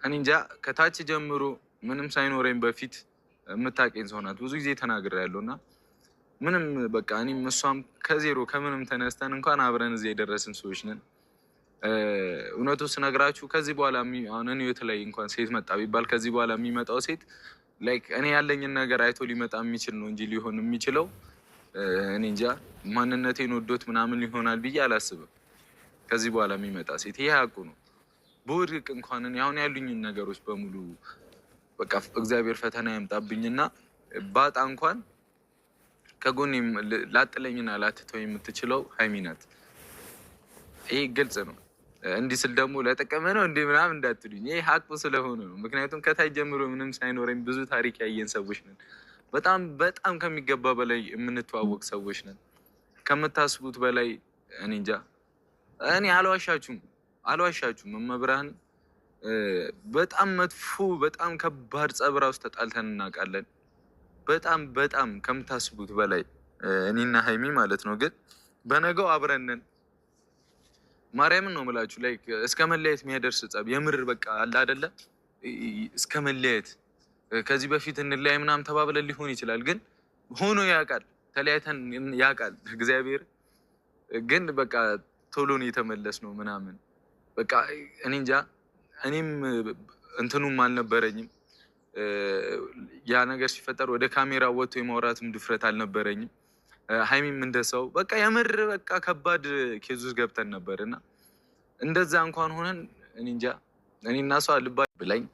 እኔ እንጃ ከታች ጀምሮ ምንም ሳይኖረኝ በፊት የምታውቀኝ ሰው ናት። ብዙ ጊዜ ተናግሬያለሁ እና ምንም በቃ እኔም እሷም ከዜሮ ከምንም ተነስተን እንኳን አብረን እዚህ የደረስን ሰዎች ነን። እውነቱ ስነግራችሁ ከዚህ በኋላ አሁን እኔ የተለያየ እንኳን ሴት መጣ ቢባል ከዚህ በኋላ የሚመጣው ሴት ላይክ እኔ ያለኝን ነገር አይቶ ሊመጣ የሚችል ነው እንጂ ሊሆን የሚችለው እኔ እንጃ ማንነቴን ወዶት ምናምን ይሆናል ብዬ አላስብም። ከዚህ በኋላ የሚመጣ ሴት ይሄ ሀቁ ነው። በወድቅ እንኳን እኔ አሁን ያሉኝን ነገሮች በሙሉ በቃ እግዚአብሔር ፈተና ያምጣብኝና ባጣ እንኳን ከጎኔ ላጥለኝና ላትተው የምትችለው ሀይሚ ናት። ይሄ ግልጽ ነው። እንዲህ ስል ደግሞ ለጠቀመ ነው እንዲህ ምናምን እንዳትሉኝ፣ ይሄ ሀቁ ስለሆነ ነው። ምክንያቱም ከታች ጀምሮ ምንም ሳይኖረኝ ብዙ ታሪክ ያየን ሰዎች ነን። በጣም በጣም ከሚገባ በላይ የምንተዋወቅ ሰዎች ነን። ከምታስቡት በላይ እኔ እንጃ። እኔ አልዋሻችሁም መብራህን በጣም መጥፎ በጣም ከባድ ጸብራ ውስጥ ተጣልተን እናውቃለን። በጣም በጣም ከምታስቡት በላይ እኔና ሀይሚ ማለት ነው። ግን በነገው አብረንን ማርያምን ነው የምላችሁ ላይ እስከ መለያየት የሚያደርስ ጸብ የምር በቃ አለ አይደለ? እስከ መለያየት ከዚህ በፊት እንለያይ ምናምን ተባብለን ሊሆን ይችላል። ግን ሆኖ ያውቃል፣ ተለያይተን ያውቃል እግዚአብሔር። ግን በቃ ቶሎ ነው የተመለስ ነው ምናምን በቃ እኔ እንጃ። እኔም እንትኑም አልነበረኝም ያ ነገር ሲፈጠር ወደ ካሜራ ወጥቶ የማውራትም ድፍረት አልነበረኝም። ሀይሚም እንደሰው በቃ የምር በቃ ከባድ ኬዝ ውስጥ ገብተን ነበር እና እንደዛ እንኳን ሆነን እኔ እንጃ እኔ እና እሷ ልባ ብላኝ